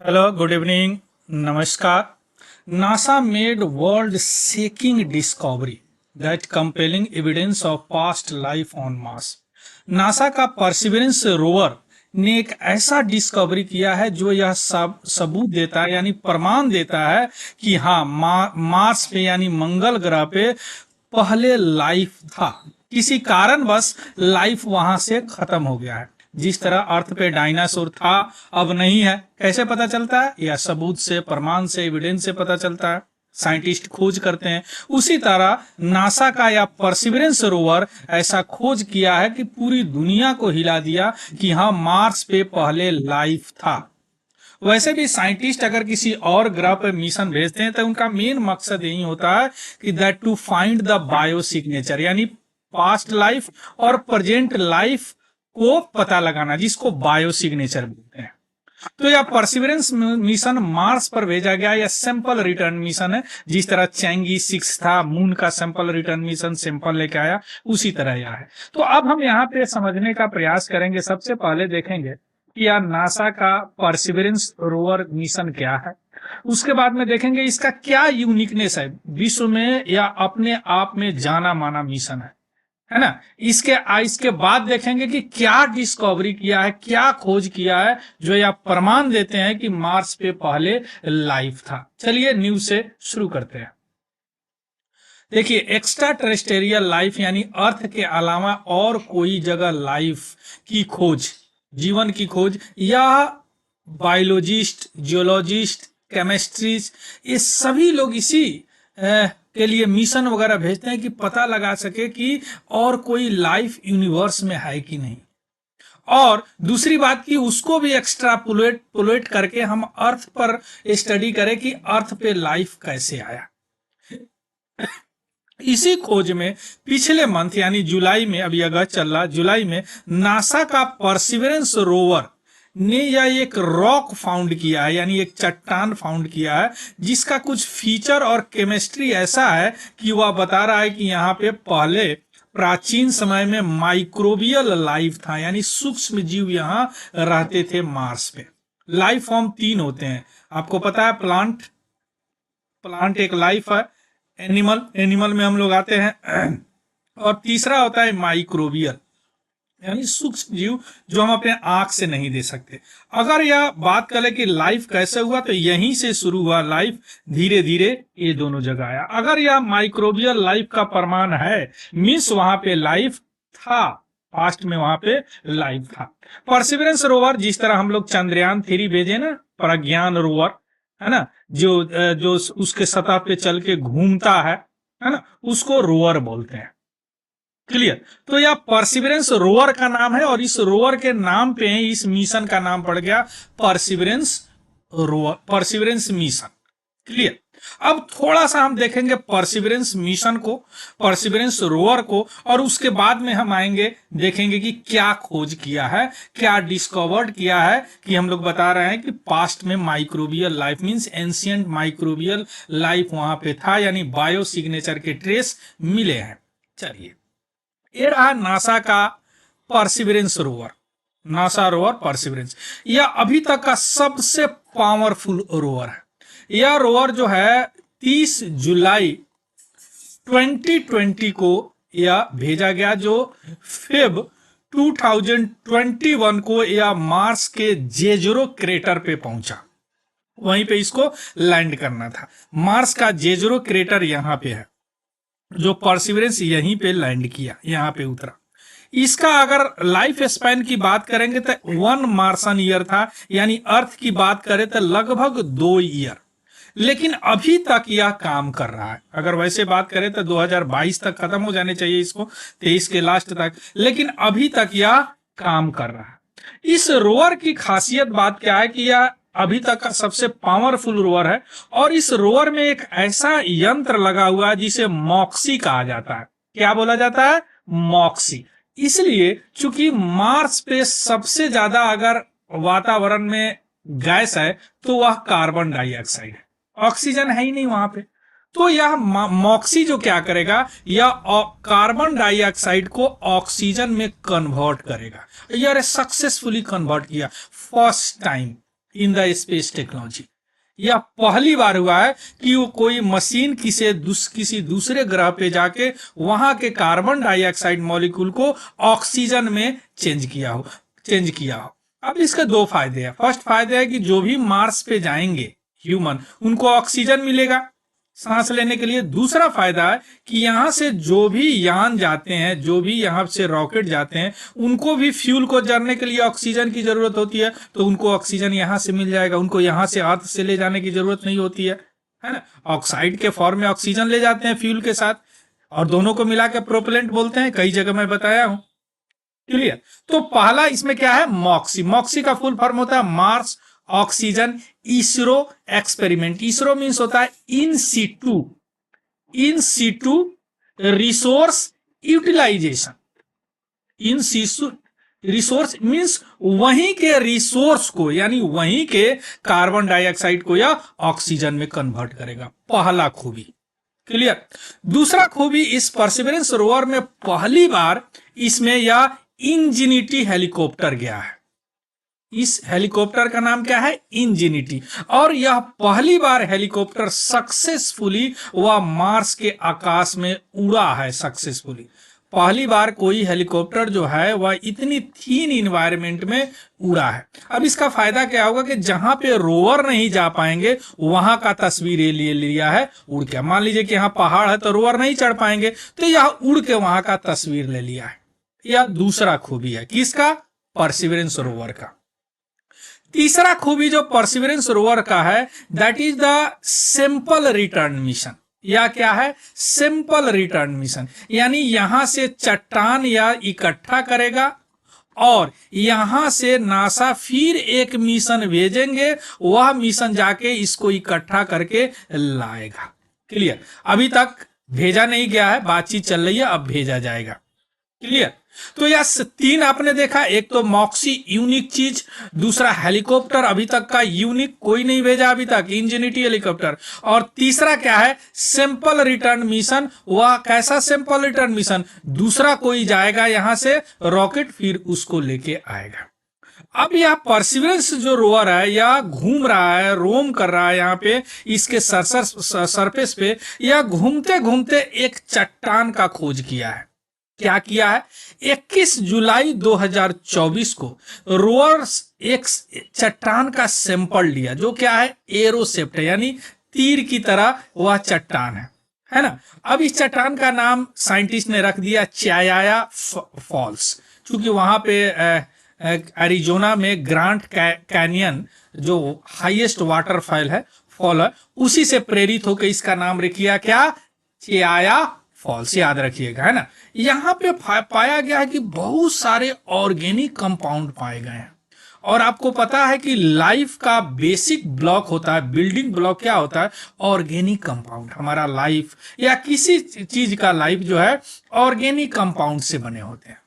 Hello, good evening. Namaskar. NASA made world-shaking discovery that compelling evidence of past life on Mars. NASA का perseverance rover ने एक ऐसा discovery किया है जो यह सबूत देता है यानी प्रमाण देता है कि हाँ मार्स पे यानी मंगल ग्रह पे पहले लाइफ था। किसी कारणवश लाइफ वहां से खत्म हो गया है। जिस तरह अर्थ पे डायनासोर था अब नहीं है, कैसे पता चलता है? या सबूत से, प्रमाण से, एविडेंस से पता चलता है। साइंटिस्ट खोज करते हैं। उसी तरह नासा का या परसिवरेंस रोवर ऐसा खोज किया है कि पूरी दुनिया को हिला दिया कि हाँ मार्स पे पहले लाइफ था। वैसे भी साइंटिस्ट अगर किसी और ग्रह पर मिशन भेजते हैं तो उनका मेन मकसद यही होता है कि that to find the bio signature यानी पास्ट लाइफ और प्रेजेंट लाइफ को पता लगाना, जिसको बायो सिग्नेचर बोलते हैं। तो यह परसिवरेंस मिशन मार्स पर भेजा गया या सैंपल रिटर्न मिशन है। जिस तरह चैंगी 6 था, मून का सैंपल रिटर्न मिशन सैंपल लेके आया, उसी तरह यह है। तो अब हम यहाँ पे समझने का प्रयास करेंगे। सबसे पहले देखेंगे कि यह नासा का परसिवरेंस रोवर मिशन क्या है। उसके बाद में देखेंगे इसका क्या यूनिकनेस है, विश्व में या अपने आप में जाना माना मिशन है ना। इसके बाद देखेंगे कि क्या डिस्कवरी किया है, क्या खोज किया है जो यह प्रमाण देते हैं कि मार्स पे पहले लाइफ था। चलिए न्यूज से शुरू करते हैं। देखिए, एक्स्ट्रा टेरेस्टेरियल लाइफ यानी अर्थ के अलावा और कोई जगह लाइफ की खोज, जीवन की खोज, या बायोलॉजिस्ट, जियोलॉजिस्ट, केमिस्ट्रीज, ये सभी लोग इसी के लिए मिशन वगैरह भेजते हैं कि पता लगा सके कि और कोई लाइफ यूनिवर्स में है कि नहीं। और दूसरी बात कि उसको भी एक्स्ट्रापोलेट करके हम अर्थ पर स्टडी करें कि अर्थ पे लाइफ कैसे आया। इसी खोज में पिछले मंथ यानी जुलाई में, अभी अगस्त चल रहा, जुलाई में नासा का परसिवरेंस रोवर ने यह एक रॉक फाउंड किया है यानी एक चट्टान फाउंड किया है जिसका कुछ फीचर और केमिस्ट्री ऐसा है कि वह बता रहा है कि यहाँ पे पहले प्राचीन समय में माइक्रोबियल लाइफ था यानी सूक्ष्म जीव यहाँ रहते थे मार्स पे। लाइफ फॉर्म 3 होते हैं, आपको पता है। प्लांट एक लाइफ है, एनिमल में हम लोग आते हैं, और तीसरा होता है माइक्रोबियल यानी सूक्ष्म जीव जो हम अपने आंख से नहीं दे सकते। अगर यह बात करें कि लाइफ कैसे हुआ तो यहीं से शुरू हुआ लाइफ, धीरे धीरे ये दोनों जगह आया। अगर यह माइक्रोबियल लाइफ का प्रमाण है मीन्स वहां पे लाइफ था, पास्ट में वहां पे लाइफ था। परसिवरेंस रोवर, जिस तरह हम लोग चंद्रयान 3 भेजे ना, प्रज्ञान रोवर है ना, जो उसके सतह पे चल के घूमता है ना, उसको रोवर बोलते हैं। क्लियर? तो यह परसिवरेंस रोवर का नाम है और इस रोवर के नाम पे इस मिशन का नाम पड़ गया perseverance rover, perseverance mission. Clear? अब थोड़ा सा हम देखेंगे परसिवरेंस मिशन को, परसिवरेंस रोवर को, और उसके बाद में हम आएंगे देखेंगे कि क्या खोज किया है, क्या डिस्कवर्ड किया है। कि हम लोग बता रहे हैं कि पास्ट में microbial life means ancient microbial life वहां पे था यानी बायो सिग्नेचर के ट्रेस मिले हैं। चलिए, ये रहा नासा का perseverance rover, NASA rover perseverance. यह अभी तक का सबसे पावरफुल रोवर है। यह रोवर जो है 30 जुलाई 2020 को यह भेजा गया, जो फेब 2021 को यह मार्स के जेजरो क्रेटर पे पहुंचा। वहीं पे इसको लैंड करना था। मार्स का जेजरो क्रेटर यहां पे है, जो परसिवरेंस यहीं पे लैंड किया, यहां पे उतरा। इसका अगर लाइफ स्पैन की बात करेंगे तो 1 मार्सन ईयर था, यानी अर्थ की बात करें तो लगभग 2 ईयर। लेकिन अभी तक यह काम कर रहा है। अगर वैसे बात करें तो 2022 तक खत्म हो जाने चाहिए इसको, 23 के लास्ट तक, लेकिन अभी तक यह काम कर रहा है। इस रोवर की खासियत बात क्या है कि यह अभी तक का सबसे पावरफुल रोवर है और इस रोवर में एक ऐसा यंत्र लगा हुआ है जिसे मॉक्सी कहा जाता है। क्या बोला जाता है? मॉक्सी। इसलिए चूंकि मार्स पे सबसे ज्यादा अगर वातावरण में गैस है तो वह कार्बन डाइऑक्साइड है, ऑक्सीजन है ही नहीं वहां पे। तो यह मॉक्सी जो क्या करेगा, यह कार्बन डाइऑक्साइड को ऑक्सीजन में कन्वर्ट करेगा। यह सक्सेसफुली कन्वर्ट किया first time. In the space technology. यह पहली बार हुआ है कि वो कोई मशीन किसी दूसरे ग्रह पे जाके वहां के कार्बन डाइऑक्साइड मॉलिक्यूल को ऑक्सीजन में चेंज किया हो। अब इसके दो फायदे हैं। फर्स्ट फायदा है कि जो भी मार्स पे जाएंगे ह्यूमन, उनको ऑक्सीजन मिलेगा सांस लेने के लिए। दूसरा फायदा है कि यहां से जो भी यान जाते हैं, जो भी यहां से रॉकेट जाते हैं, उनको भी फ्यूल को जलने के लिए ऑक्सीजन की जरूरत होती है, तो उनको ऑक्सीजन यहां से मिल जाएगा। उनको यहां से अर्थ से ले जाने की जरूरत नहीं होती है ना। ऑक्साइड के फॉर्म में ऑक्सीजन ले जाते हैं फ्यूल के साथ, और दोनों को मिला के प्रोपेलेंट बोलते हैं, कई जगह मैं बताया हूं। क्लियर। तो पहला इसमें क्या है, मॉक्सी। मॉक्सी का फुल फॉर्म होता है Mars oxygen ISRU experiment. ISRU means होता है in situ resource utilization. In situ resource means वहीं के रिसोर्स को, यानी वहीं के कार्बन डाइऑक्साइड को या ऑक्सीजन में कन्वर्ट करेगा। पहला खूबी। क्लियर। दूसरा खूबी, इस परसिवरेंस रोवर में पहली बार इसमें यह इंजीनिटी हेलीकॉप्टर गया है। इस हेलीकॉप्टर का नाम क्या है, इंजीनिटी। और यह पहली बार हेलीकॉप्टर सक्सेसफुली वह मार्स के आकाश में उड़ा है। सक्सेसफुली पहली बार कोई हेलीकॉप्टर जो है वह इतनी थीन इन्वायरमेंट में उड़ा है। अब इसका फायदा क्या होगा कि जहां पे रोवर नहीं जा पाएंगे वहां का तस्वीर ले लिया है उड़ के। मान लीजिए कि यहाँ पहाड़ है तो रोवर नहीं चढ़ पाएंगे, तो यह उड़ के वहां का तस्वीर ले लिया है। यह दूसरा खूबी है किसका, परसिवरेंस रोवर का। तीसरा खूबी जो परसिवरेंस रोवर का है, that is the simple return mission. या क्या है, सिंपल रिटर्न मिशन। यानी यहां से चट्टान या इकट्ठा करेगा और यहां से नासा फिर एक मिशन भेजेंगे, वह मिशन जाके इसको इकट्ठा करके लाएगा। क्लियर। अभी तक भेजा नहीं गया है, बातचीत चल रही है, अब भेजा जाएगा। क्लियर। तो यह तीन आपने देखा, एक तो मॉक्सी यूनिक चीज, दूसरा हेलीकॉप्टर अभी तक का यूनिक कोई नहीं भेजा अभी तक, इंजीनिटी हेलीकॉप्टर, और तीसरा क्या है, सिंपल रिटर्न मिशन। वह कैसा सिंपल रिटर्न मिशन, दूसरा कोई जाएगा यहां से रॉकेट फिर उसको लेके आएगा। अब यह परसिवरेंस जो रोवर है यह घूम रहा है, रोम कर रहा है यहाँ पे इसके सरफेस पे। यह घूमते घूमते एक चट्टान का खोज किया है। क्या किया है, 21 जुलाई 2024 को रोवर एक चट्टान का सैंपल लिया, जो क्या है, एरोसेप्ट है, यानी तीर की तरह वह चट्टान है ना। अब इस चट्टान का नाम साइंटिस्ट ने रख दिया चायाया फॉल्स, क्योंकि वहां पे एरिजोना में ग्रांट कैनियन जो हाईएस्ट वाटरफॉल है उसी से प्रेरित होकर इसका नाम रखिया क्या, चायाया फॉल्स, याद रखिएगा, है ना। यहाँ पे पाया गया है कि बहुत सारे ऑर्गेनिक कंपाउंड पाए गए हैं। और आपको पता है कि लाइफ का बेसिक ब्लॉक होता है, बिल्डिंग ब्लॉक क्या होता है, ऑर्गेनिक कंपाउंड। हमारा लाइफ या किसी चीज का लाइफ जो है ऑर्गेनिक कंपाउंड से बने होते हैं।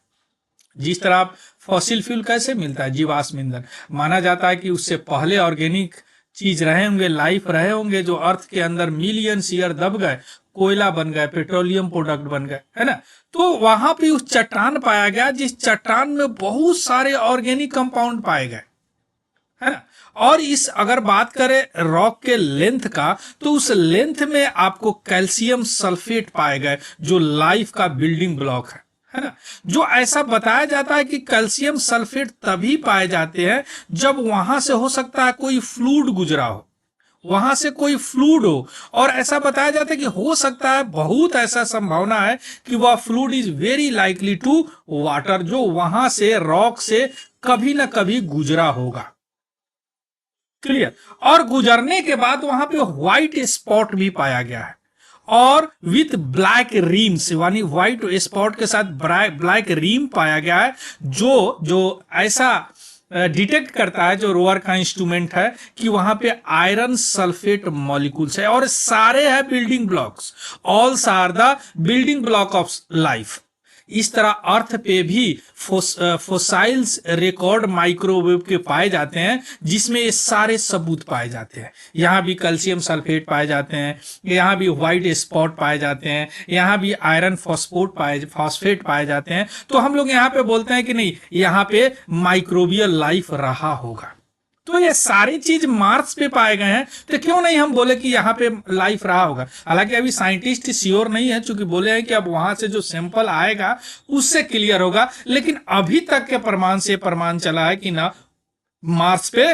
जिस तरह फॉसिल फ्यूल कैसे मिलता है, जीवाश्म ईंधन, माना जाता है कि उससे पहले ऑर्गेनिक चीज रहे होंगे, लाइफ रहे होंगे, जो अर्थ के अंदर मिलियन ईयर दब गए, कोयला बन गए, पेट्रोलियम प्रोडक्ट बन गए, है ना। तो वहां पे उस चट्टान पाया गया जिस चट्टान में बहुत सारे ऑर्गेनिक कंपाउंड पाए गए, है ना। और इस अगर बात करें रॉक के लेंथ का, तो उस लेंथ में आपको कैल्शियम सल्फेट पाए गए जो लाइफ का बिल्डिंग ब्लॉक है ना। जो ऐसा बताया जाता है कि कैल्शियम सल्फेट तभी पाए जाते हैं जब वहां से हो सकता है कोई फ्लूइड गुजरा हो, वहां से कोई फ्लूइड हो, और ऐसा बताया जाता है कि हो सकता है, बहुत ऐसा संभावना है कि वह fluid is very likely to water, जो वहां से रॉक से कभी ना कभी गुजरा होगा। क्लियर। और गुजरने के बाद वहां पे व्हाइट स्पॉट भी पाया गया है, और विथ ब्लैक रीम्स, यानी व्हाइट स्पॉट के साथ ब्लैक रीम पाया गया है, जो ऐसा डिटेक्ट करता है, जो रोवर का इंस्ट्रूमेंट है, कि वहां पे आयरन सल्फेट मॉलिक्यूल्स है, और सारे हैं building blocks, cells are the building block of life. इस तरह अर्थ पे भी फोसाइल्स रिकॉर्ड माइक्रोवेव के पाए जाते हैं, जिसमें ये सारे सबूत पाए जाते हैं। यहाँ भी कैल्शियम सल्फेट पाए जाते हैं, यहाँ भी व्हाइट स्पॉट पाए जाते हैं, यहाँ भी आयरन फॉस्फेट पाए जाते हैं। तो हम लोग यहाँ पे बोलते हैं कि नहीं, यहाँ पे माइक्रोबियल लाइफ रहा होगा। तो ये सारी चीज मार्स पे पाए गए हैं, तो क्यों नहीं हम बोले कि यहाँ पे लाइफ रहा होगा। हालांकि अभी साइंटिस्ट श्योर नहीं है, चूंकि बोले हैं कि अब वहां से जो सैंपल आएगा उससे क्लियर होगा, लेकिन अभी तक के प्रमाण से प्रमाण चला है कि ना मार्स पे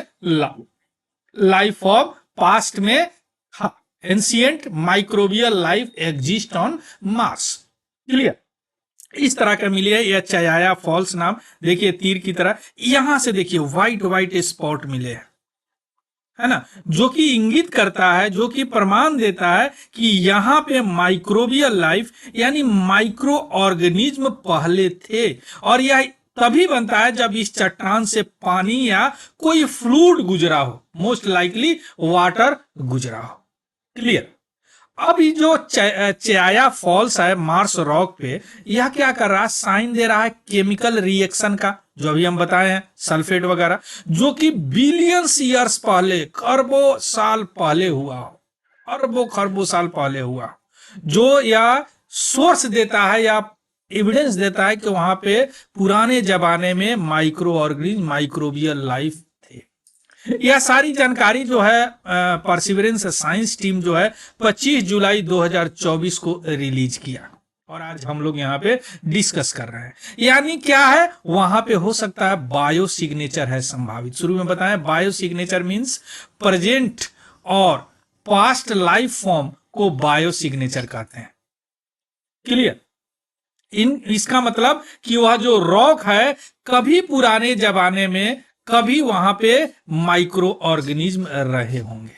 लाइफ ऑफ पास्ट में ancient microbial life exist on Mars. Clear, इस तरह का मिली है। यह चयाया फॉल्स नाम, देखिए तीर की तरह यहां से देखिए व्हाइट व्हाइट स्पॉट मिले हैं, है ना, जो कि इंगित करता है, जो कि प्रमाण देता है कि यहां पे माइक्रोबियल लाइफ यानी माइक्रो ऑर्गेनिज्म पहले थे। और यह तभी बनता है जब इस चट्टान से पानी या कोई फ्लूइड गुजरा हो, मोस्ट लाइकली वाटर गुजरा हो। क्लियर। अब ये जो चयाया फॉल्स है मार्स रॉक पे, यह क्या कर रहा है, साइन दे रहा है केमिकल रिएक्शन का, जो अभी हम बताए हैं सल्फेट वगैरह, जो कि बिलियंस ईयर्स पहले, खरबों साल पहले हुआ, अरबों खरबों साल पहले हुआ, जो या सोर्स देता है या एविडेंस देता है कि वहां पे पुराने जमाने में माइक्रो ऑर्गेनिज्म माइक्रोबियल लाइफ। यह सारी जानकारी जो है परसिवरेंस साइंस टीम जो है 25 जुलाई 2024 को रिलीज किया, और आज हम लोग यहाँ पे डिस्कस कर रहे हैं। यानी क्या है, वहां पे हो सकता है बायो सिग्नेचर है संभावित। शुरू में बताया बायो सिग्नेचर मीन्स प्रेजेंट और पास्ट लाइफ फॉर्म को बायो सिग्नेचर कहते हैं। क्लियर। इसका मतलब कि वह जो रॉक है कभी पुराने जमाने में कभी वहां पे माइक्रो ऑर्गेनिज्म रहे होंगे।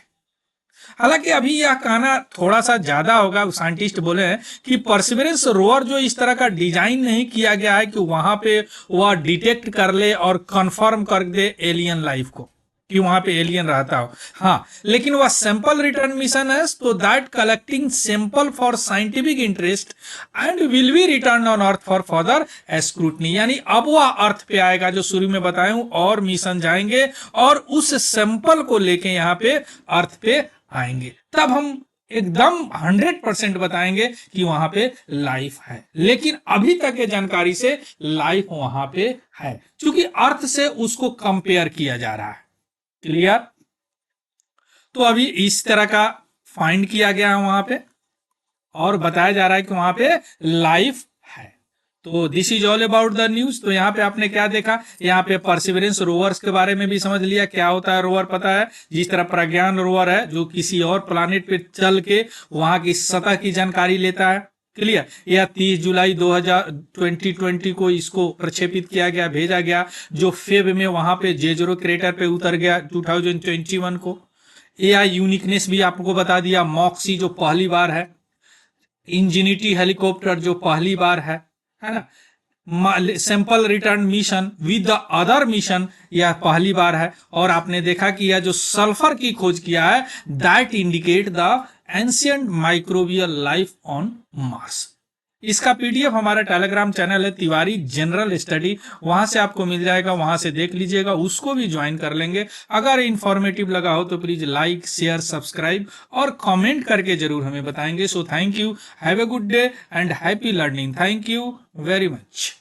हालांकि अभी यह कहना थोड़ा सा ज्यादा होगा, साइंटिस्ट बोले हैं कि परसिवरेंस रोवर जो इस तरह का डिजाइन नहीं किया गया है कि वहां पे वह डिटेक्ट कर ले और कंफर्म कर दे एलियन लाइफ को कि वहां पे एलियन रहता हो। हाँ, लेकिन वह सैंपल रिटर्न मिशन है, तो that collecting sample for scientific interest and will be return on earth for further scrutiny. यानी अब वह अर्थ पे आएगा, जो शुरू में बताया हूं, और मिशन जाएंगे और उस सैंपल को लेके यहाँ पे अर्थ पे आएंगे, तब हम एकदम 100% बताएंगे कि वहां पे लाइफ है। लेकिन अभी तक के जानकारी से लाइफ वहां पे है, क्योंकि अर्थ से उसको कंपेयर किया जा रहा है। क्लियर। तो अभी इस तरह का फाइंड किया गया है वहां पे, और बताया जा रहा है कि वहां पे लाइफ है। तो this is all about the news. तो यहाँ पे आपने क्या देखा, यहाँ पे परसिवरेंस रोवर्स के बारे में भी समझ लिया, क्या होता है रोवर पता है, जिस तरह प्रज्ञान रोवर है जो किसी और प्लानिट पे चल के वहां की सतह की जानकारी लेता है। क्लियर। यह 30 जुलाई 2020 को इसको प्रक्षेपित किया गया, भेजा गया, जो फेब में वहां पे जेजरो क्रेटर पे उतर गया 2021 को। एआई यूनिकनेस भी आपको बता दिया, मॉक्सी जो पहली बार है, इंजिनिटी हेलीकॉप्टर जो पहली बार है ना, sample return mission with the other mission यह पहली बार है। और आपने देखा कि यह जो सल्फर की खोज किया है, that indicate the ancient microbial life on Mars. इसका पीडीएफ हमारा टेलीग्राम चैनल है तिवारी जनरल स्टडी, वहां से आपको मिल जाएगा, वहां से देख लीजिएगा, उसको भी ज्वाइन कर लेंगे। अगर इंफॉर्मेटिव लगा हो तो प्लीज लाइक शेयर सब्सक्राइब और कमेंट करके जरूर हमें बताएंगे। So thank you, have a good day and happy learning. Thank you very much.